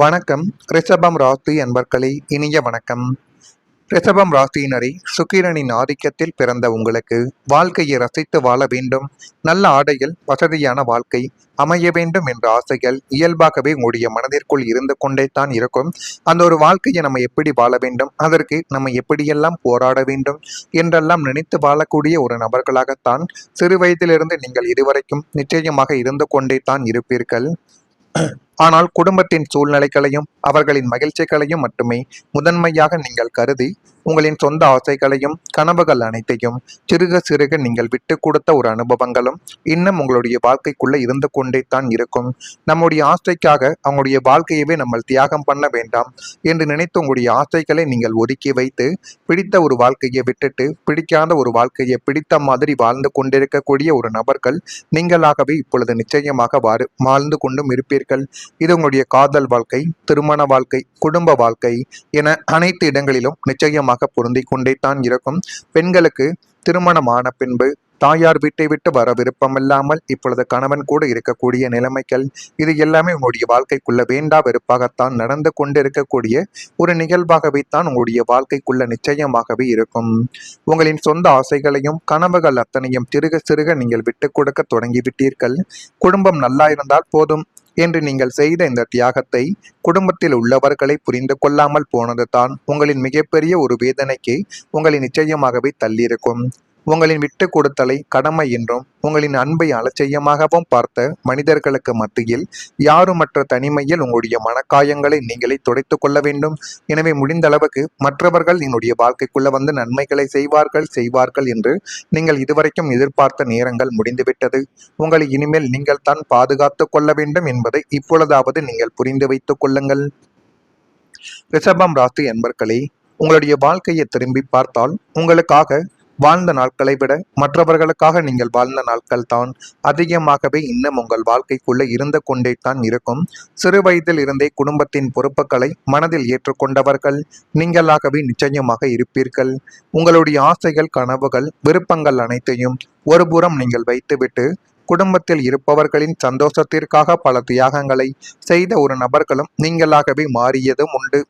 வணக்கம். ரிஷபம் ராசி அன்பர்களே, இனிய வணக்கம். ரிஷபம் ராசியினரை, சுக்கிரனின் ஆதிக்கத்தில் பிறந்த உங்களுக்கு வாழ்க்கையை ரசித்து வாழ வேண்டும், நல்ல ஆடைகள், வசதியான வாழ்க்கை அமைய வேண்டும் என்ற ஆசைகள் இயல்பாகவே உங்களுடைய மனதிற்குள் இருந்து கொண்டே தான் இருக்கும். அந்த ஒரு வாழ்க்கையை நம்ம எப்படி வாழ வேண்டும், அதற்கு நம்ம எப்படியெல்லாம் போராட வேண்டும் என்றெல்லாம் நினைத்து வாழக்கூடிய ஒரு நபர்களாகத்தான் சிறு வயதிலிருந்து நீங்கள் இதுவரைக்கும் நிச்சயமாக இருந்து கொண்டே தான் இருப்பீர்கள். ஆனால் குடும்பத்தின் சூழ்நிலைகளையும் அவர்களின் மகிழ்ச்சிகளையும் மட்டுமே முதன்மையாக நீங்கள் கருதி உங்களின் சொந்த ஆசைகளையும் கனவுகள் அனைத்தையும் சிறுக சிறுக நீங்கள் விட்டு கொடுத்த ஒரு அனுபவங்களும் இன்னும் உங்களுடைய வாழ்க்கைக்குள்ள இருந்து கொண்டே தான் இருக்கும். நம்முடைய ஆசைக்காக அவங்களுடைய வாழ்க்கையவே நம்ம தியாகம் பண்ண வேண்டாம் என்று நினைத்து உங்களுடைய ஆசைகளை நீங்கள் ஒதுக்கி வைத்து பிடித்த ஒரு வாழ்க்கையை விட்டுட்டு பிடிக்காத ஒரு வாழ்க்கையை பிடித்த மாதிரி வாழ்ந்து கொண்டிருக்கக்கூடிய ஒரு நபர்கள் நீங்களாகவே இப்பொழுது நிச்சயமாக வாழ்ந்து கொண்டும் இருப்பீர்கள். இது உங்களுடைய காதல் வாழ்க்கை, திருமண வாழ்க்கை, குடும்ப வாழ்க்கை என அனைத்து இடங்களிலும் நிச்சயமாக பொருந்தி கொண்டே தான் இருக்கும். பெண்களுக்கு திருமணமான பின்பு தாயார் வீட்டை விட்டு வர விருப்பமில்லாமல் இப்பொழுது கணவன் கூட இருக்கக்கூடிய நிலைமைகள், இது எல்லாமே உங்களுடைய வாழ்க்கைக்குள்ள வேண்டா வெறுப்பாகத்தான் நடந்து கொண்டிருக்கக்கூடிய ஒரு நிகழ்வாகவே தான் உங்களுடைய வாழ்க்கைக்குள்ள நிச்சயமாகவே இருக்கும். உங்களின் சொந்த ஆசைகளையும் கனவுகள் அத்தனையும் சிறுக சிறுக நீங்கள் விட்டு கொடுக்க தொடங்கிவிட்டீர்கள். குடும்பம் நல்லா இருந்தால் போதும் என்று நீங்கள் செய்த இந்த தியாகத்தை குடும்பத்தில் உள்ளவர்களை புரிந்து கொள்ளாமல் போனது தான் உங்களின் மிகப்பெரிய ஒரு வேதனைக்கு உங்களை நிச்சயமாகவே தள்ளியிருக்கும். உங்களின் விட்டு கொடுத்தலை கடமை என்றும் உங்களின் அன்பை அலட்சியமாகவும் பார்த்த மனிதர்களுக்கு மத்தியில் யாருமற்ற தனிமையில் உங்களுடைய மனக்காயங்களை நீங்களே துடைத்து கொள்ள வேண்டும். எனவே முடிந்த அளவுக்கு மற்றவர்கள் என்னுடைய வாழ்க்கைக்குள்ள வந்து நன்மைகளை செய்வார்கள் என்று நீங்கள் இதுவரைக்கும் எதிர்பார்த்த நேரங்கள் முடிந்துவிட்டது. உங்களை இனிமேல் நீங்கள் தான் பாதுகாத்து கொள்ள வேண்டும் என்பதை இப்பொழுதாவது நீங்கள் புரிந்து வைத்துக் கொள்ளுங்கள். ரிஷபம் ராசி என்பர்களே, உங்களுடைய வாழ்க்கையை திரும்பி பார்த்தால் உங்களுக்காக வாழ்ந்த நாட்களை விட மற்றவர்களுக்காக நீங்கள் வாழ்ந்த நாட்கள் தான் அதிகமாகவே இன்னும் உங்கள் வாழ்க்கைக்குள்ளே இருந்து கொண்டே தான் இருக்கும். சிறு வயதில் இருந்தே குடும்பத்தின் பொறுப்புகளை மனதில் ஏற்றுக்கொண்டவர்கள் நீங்களாகவே நிச்சயமாக இருப்பீர்கள். உங்களுடைய ஆசைகள், கனவுகள், விருப்பங்கள் அனைத்தையும் ஒருபுறம் நீங்கள் வைத்துவிட்டு குடும்பத்தில் இருப்பவர்களின் சந்தோஷத்திற்காக பல தியாகங்களை செய்த ஒரு நபர்களும் நீங்களாகவே மாறியதும் உண்டு.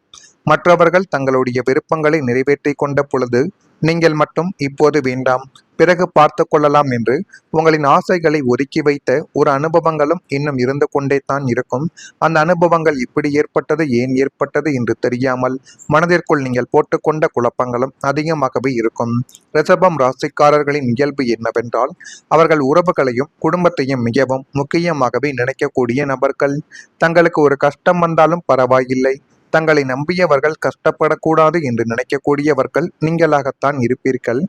மற்றவர்கள் தங்களுடைய விருப்பங்களை நிறைவேற்றி கொண்ட பொழுது நீங்கள் மட்டும் இப்போது வேண்டாம், பிறகு பார்த்து கொள்ளலாம் என்று உங்களின் ஆசைகளை ஒதுக்கி வைத்த ஒரு அனுபவங்களும் இன்னும் இருந்து கொண்டே தான் இருக்கும். அந்த அனுபவங்கள் இப்படி ஏற்பட்டது, ஏன் ஏற்பட்டது என்று தெரியாமல் மனதிற்குள் நீங்கள் போட்டுக்கொண்ட குழப்பங்களும் அதிகமாகவே இருக்கும். ரிஷபம் ராசிக்காரர்களின் இயல்பு என்னவென்றால், அவர்கள் உறவுகளையும் குடும்பத்தையும் மிகவும் முக்கியமாகவே நினைக்கக்கூடிய நபர்கள். தங்களுக்கு ஒரு கஷ்டம் வந்தாலும் பரவாயில்லை, தங்களை நம்பியவர்கள் கஷ்டப்படக்கூடாது என்று நினைக்கக்கூடியவர்கள் நீங்களாகத்தான் இருப்பீர்கள்.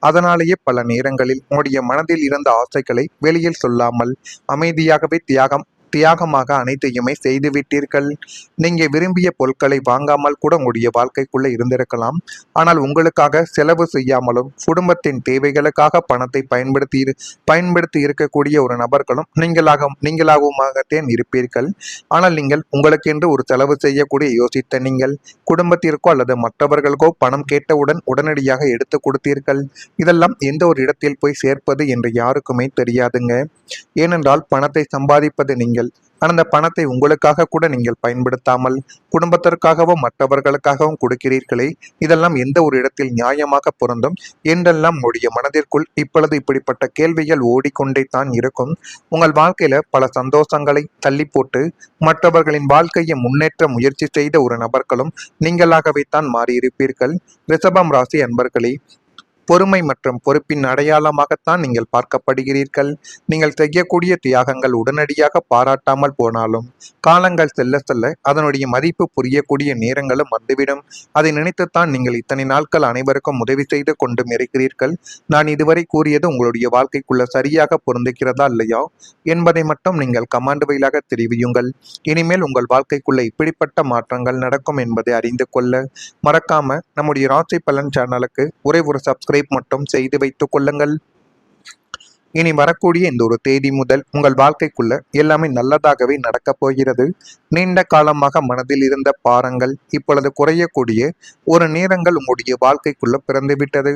அதனாலேயே பல நேரங்களில் உங்களுடைய மனதில் இருந்த ஆசைகளை வெளியில் சொல்லாமல் அமைதியாகவே தியாகமாக அனைத்தையுமே செய்துவிட்டீர்கள். நீங்க விரும்பிய பொருட்களை வாங்காமல் கூட உங்களுடைய வாழ்க்கைக்குள்ள இருந்திருக்கலாம். ஆனால் உங்களுக்காக செலவு செய்யாமலும் குடும்பத்தின் தேவைகளுக்காக பணத்தை பயன்படுத்தி இருக்கக்கூடிய ஒரு நபர்களும் நீங்களாகவுமாகத்தான் இருப்பீர்கள். ஆனால் நீங்கள் உங்களுக்கென்று ஒரு செலவு செய்யக்கூடிய யோசித்த நீங்கள் குடும்பத்திற்கோ அல்லது மற்றவர்களுக்கோ பணம் கேட்டவுடன் உடனடியாக எடுத்து கொடுத்தீர்கள். இதெல்லாம் எந்த ஒரு இடத்தில் போய் சேர்ப்பது என்று யாருக்குமே தெரியாதுங்க. ஏனென்றால் பணத்தை சம்பாதிப்பது நீங்கள், அந்த பணத்தை உங்களுக்காக கூட நீங்கள் பயன்படுத்தாமல் குடும்பத்திற்காகவும் மற்றவர்களுக்காகவும் கொடுக்கிறீர்களே, இதெல்லாம் எந்த ஒரு இடத்தில் நியாயமாக பொருந்தும் என்றெல்லாம் உங்களுடைய மனதிற்குள் இப்பொழுது இப்படிப்பட்ட கேள்விகள் ஓடிக்கொண்டே தான் இருக்கும். உங்கள் வாழ்க்கையில பல சந்தோஷங்களை தள்ளி போட்டு மற்றவர்களின் வாழ்க்கையை முன்னேற்ற முயற்சி செய்த ஒரு நபர்களும் நீங்களாகவே தான் மாறியிருப்பீர்கள். ரிஷபம் ராசி அன்பர்களே, பொறுமை மற்றும் பொறுப்பின் அடையாளமாகத்தான் நீங்கள் பார்க்கப்படுகிறீர்கள். நீங்கள் செய்யக்கூடிய தியாகங்கள் உடனடியாக பாராட்டாமல் போனாலும் காலங்கள் செல்ல செல்ல அதனுடைய மதிப்பு புரியக்கூடிய நேரங்களும் வந்துவிடும். அதை நினைத்துத்தான் நீங்கள் இத்தனை நாட்கள் அனைவருக்கும் உதவி செய்து கொண்டும் இருக்கிறீர்கள். நான் இதுவரை கூறியது உங்களுடைய வாழ்க்கைக்குள்ள சரியாக பொருந்துகிறதா இல்லையா என்பதை மட்டும் நீங்கள் கமாண்ட் வழியாக தெரிவியுங்கள். இனிமேல் உங்கள் வாழ்க்கைக்குள்ள இப்படிப்பட்ட மாற்றங்கள் நடக்கும் என்பதை அறிந்து கொள்ள மறக்காம நம்முடைய ராசி பலன் சேனலுக்கு ஒரு சப்ஸ்கிரைப் மட்டும் செய்து வைத்துக் கொள்ளுங்கள். இனி வரக்கூடிய இந்த ஒரு தேதி முதல் உங்கள் வாழ்க்கைக்குள்ள எல்லாமே நல்லதாகவே நடக்கப் போகிறது. நீண்ட காலமாக மனதில் இருந்த பாரங்கள் இப்பொழுது குறையக்கூடிய ஒரு நேரங்கள் உங்களுடைய வாழ்க்கைக்குள்ள பிறந்துவிட்டது.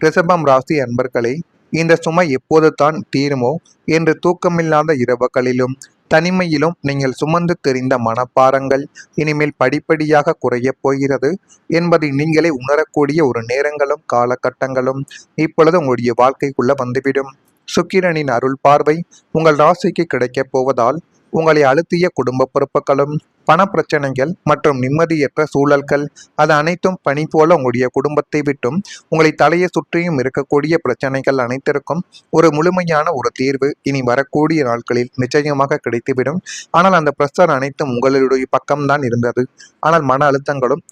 ரிஷபம் ராசி அன்பர்களே, இந்த சுமை எப்போது தான் தீருமோ என்று தூக்கமில்லாத இரவுகளிலும் தனிமையிலும் நீங்கள் சுமந்து தெரிந்த மனப்பாரங்கள் இனிமேல் படிப்படியாக குறையப் போகிறது என்பதை நீங்களே உணரக்கூடிய ஒரு நேரங்களும் காலகட்டங்களும் இப்பொழுது உங்களுடைய வாழ்க்கைக்குள்ள வந்துவிடும். சுக்கிரனின் அருள் பார்வை உங்கள் ராசிக்கு கிடைக்கப் போவதால் உங்களை அழுத்திய குடும்ப பொறுப்புகளும் பணப்பிரச்சனைகள் மற்றும் நிம்மதியற்ற சூழல்கள் அது அனைத்தும் பனி போல உங்களுடைய குடும்பத்தை விட்டும் உங்களை தலையை சுற்றியும் இருக்கக்கூடிய பிரச்சனைகள் அனைத்திற்கும் ஒரு முழுமையான ஒரு தீர்வு இனி வரக்கூடிய நாட்களில் நிச்சயமாக கிடைத்துவிடும். ஆனால் அந்த பிரஷர் அனைத்தும் உங்களுடைய பக்கம்தான் இருந்தது. ஆனால் மன அழுத்தங்களும்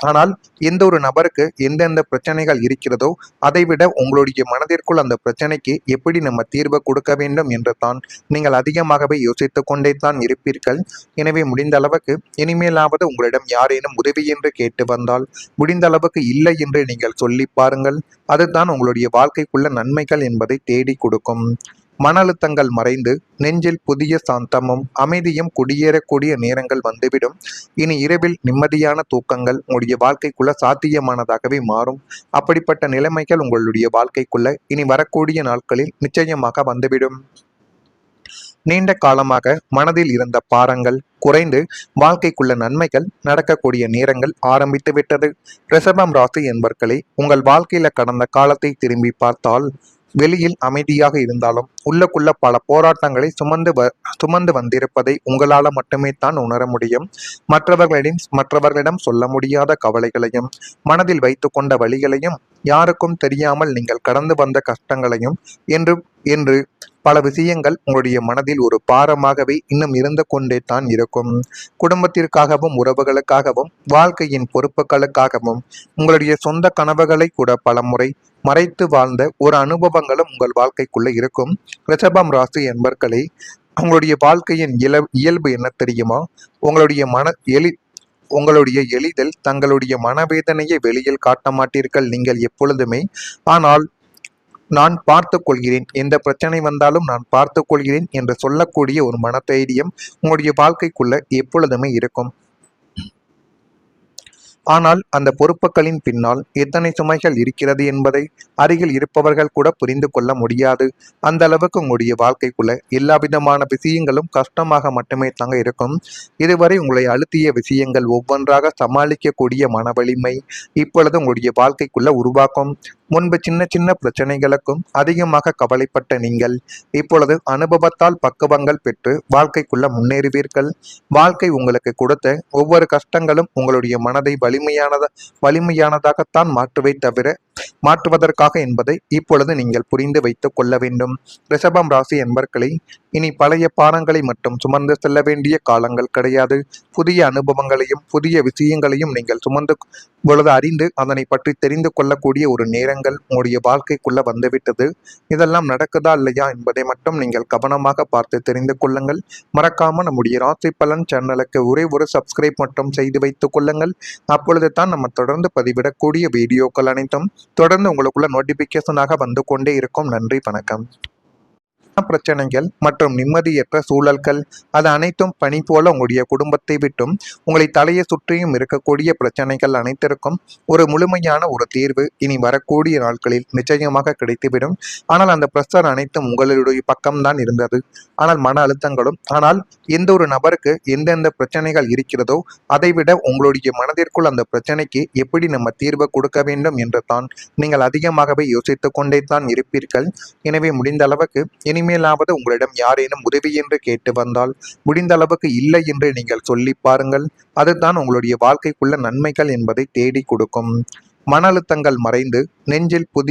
எந்த ஒரு நபருக்கு எந்தெந்த பிரச்சனைகள் இருக்கிறதோ அதைவிட உங்களுடைய மனதிற்குள் அந்த பிரச்சனைக்கு எப்படி நம்ம தீர்வை கொடுக்க வேண்டும் என்று தான் நீங்கள் அதிகமாகவே யோசித்து கொண்டே தான் இருப்பீர்கள். எனவே முடிந்த அளவுக்கு இனிமேலாவது உங்களிடம் யாரேனும் உதவி என்று கேட்டு வந்தால் முடிந்த அளவுக்கு இல்லை என்று நீங்கள் சொல்லி பாருங்கள். அதுதான் உங்களுடைய வாழ்க்கைக்குள்ள நன்மைகள் என்பதை தேடி கொடுக்கும். மன அழுத்தங்கள் மறைந்து நெஞ்சில் புதிய சாந்தமும் அமைதியும் குடியேறக்கூடிய நேரங்கள் வந்துவிடும். இனி இரவில் நிம்மதியான தூக்கங்கள் உங்களுடைய வாழ்க்கைக்குள்ள சாத்தியமானதாகவே மாறும். அப்படிப்பட்ட நிலைமைகள் உங்களுடைய வாழ்க்கைக்குள்ள இனி வரக்கூடிய நாட்களில் நிச்சயமாக வந்துவிடும். நீண்ட காலமாக மனதில் இருந்த பாரங்கள் குறைந்து வாழ்க்கைக்குள்ள நன்மைகள் நடக்கக்கூடிய நேரங்கள் ஆரம்பித்து விட்டது. ரிஷபம் ராசி என்பர்களே, உங்கள் வாழ்க்கையில கடந்த காலத்தை திரும்பி பார்த்தால் வெளியில் அமைதியாக இருந்தாலும் உள்ளுக்குள்ள பல போராட்டங்களை சுமந்து வந்திருப்பதை உங்களால மட்டுமே தான் உணர முடியும். மற்றவர்களிடம் சொல்ல முடியாத கவலைகளையும் மனதில் வைத்து கொண்ட வழிகளையும் யாருக்கும் தெரியாமல் நீங்கள் கடந்து வந்த கஷ்டங்களையும் என்று பல விஷயங்கள் உங்களுடைய மனதில் ஒரு பாரமாகவே இன்னும் இருந்து கொண்டே தான் இருக்கும். குடும்பத்திற்காகவும் உறவுகளுக்காகவும் வாழ்க்கையின் பொறுப்புகளுக்காகவும் உங்களுடைய சொந்த கனவுகளை கூட பலமுறை மறைத்து வாழ்ந்த ஒரு அனுபவங்களும் உங்கள் வாழ்க்கைக்குள்ள இருக்கும். ரிஷபம் ராசி என்பர்களே, உங்களுடைய வாழ்க்கையின் இயல்பு என்ன தெரியுமா? உங்களுடைய எளிதில் தங்களுடைய மனவேதனையை வெளியில் காட்ட மாட்டீர்கள் நீங்கள் எப்பொழுதுமே. ஆனால் நான் பார்த்து கொள்கிறேன், எந்த பிரச்சனை வந்தாலும் நான் பார்த்து கொள்கிறேன் என்று சொல்லக்கூடிய ஒரு மனதைரியம் உங்களுடைய வாழ்க்கைக்குள்ள எப்பொழுதுமே இருக்கும். ஆனால் அந்த பொறுப்புகளின் பின்னால் எத்தனை சுமைகள் இருக்கிறது என்பதை அருகில் இருப்பவர்கள் கூட புரிந்து கொள்ள முடியாது. அந்த அளவுக்கு உங்களுடைய வாழ்க்கைக்குள்ள எல்லா விதமான விஷயங்களும் கஷ்டமாக மட்டுமே தாங்க இருக்கும். இதுவரை உங்களை அழுத்திய விஷயங்கள் ஒவ்வொன்றாக சமாளிக்கக்கூடிய மன வலிமை இப்பொழுது உங்களுடைய வாழ்க்கைக்குள்ள உருவாக்கும். முன்பு சின்ன சின்ன பிரச்சனைகளுக்கும் அதிகமாக கவலைப்பட்ட நீங்கள் இப்பொழுது அனுபவத்தால் பக்குவங்கள் பெற்று வாழ்க்கைக்குள்ள முன்னேறுவீர்கள். வாழ்க்கை உங்களுக்கு கொடுத்த ஒவ்வொரு கஷ்டங்களும் உங்களுடைய மனதை வலிமையானதாகத்தான் மாற்றுவதற்காக என்பதை இப்பொழுது நீங்கள் புரிந்து வைத்துக் கொள்ள வேண்டும். ரிஷபம் ராசி என்பர்களை, இனி பழைய பாரங்களை மட்டும் சுமந்து செல்ல வேண்டிய காலங்கள் கிடையாது. புதிய அனுபவங்களையும் புதிய விஷயங்களையும் நீங்கள் சுமந்து பொழுது அறிந்து அதனை பற்றி தெரிந்து கொள்ளக்கூடிய ஒரு நேரங்கள் உங்களுடைய வாழ்க்கைக்குள்ள வந்துவிட்டது. இதெல்லாம் நடக்குதா இல்லையா என்பதை மட்டும் நீங்கள் கவனமாக பார்த்து தெரிந்து கொள்ளுங்கள். மறக்காம நம்முடைய ராசி பலன் சேனலுக்கு ஒரே ஒரு சப்ஸ்கிரைப் மட்டும் செய்து வைத்துக் கொள்ளுங்கள். அப்பொழுது தான் நம்ம தொடர்ந்து பதிவிடக்கூடிய வீடியோக்கள் அனைத்தும் தொடர்ந்து உங்களுக்குள்ள நோட்டிபிகேஷனாக வந்து கொண்டே இருக்கும். நன்றி, வணக்கம். பிரச்சனைகள் மற்றும் நிம்மதியற்ற சூழல்கள் அது அனைத்தும் பனி போல உங்களுடைய குடும்பத்தை விட்டும் உங்களை தலையை சுற்றியும் இருக்கக்கூடிய பிரச்சனைகள் அனைத்திற்கும் ஒரு முழுமையான ஒரு தீர்வு இனி வரக்கூடிய நாட்களில் நிச்சயமாக கிடைத்துவிடும். ஆனால் அந்த பிரஷர் அனைத்தும் உங்களுடைய பக்கம்தான் இருந்தது. ஆனால் மன அழுத்தங்களும் எந்த ஒரு நபருக்கு எந்தெந்த பிரச்சனைகள் இருக்கிறதோ அதைவிட உங்களுடைய மனதிற்குள் அந்த பிரச்சனைக்கு எப்படி நம்ம தீர்வு கொடுக்க வேண்டும் என்று தான் நீங்கள் அதிகமாகவே யோசித்து கொண்டே தான் இருப்பீர்கள். எனவே முடிந்த அளவுக்கு இனிமேலாவது உங்களிடம் யாரேனும் உதவி என்று கேட்டு வந்தால் முடிந்த அளவுக்கு இல்லை என்று நீங்கள் சொல்லி பாருங்கள். அதுதான் உங்களுடைய வாழ்க்கைக்குள்ள நன்மைகள் என்பதை தேடி கொடுக்கும். மன அழுத்தங்கள் மறைந்து நெஞ்சில் புதிய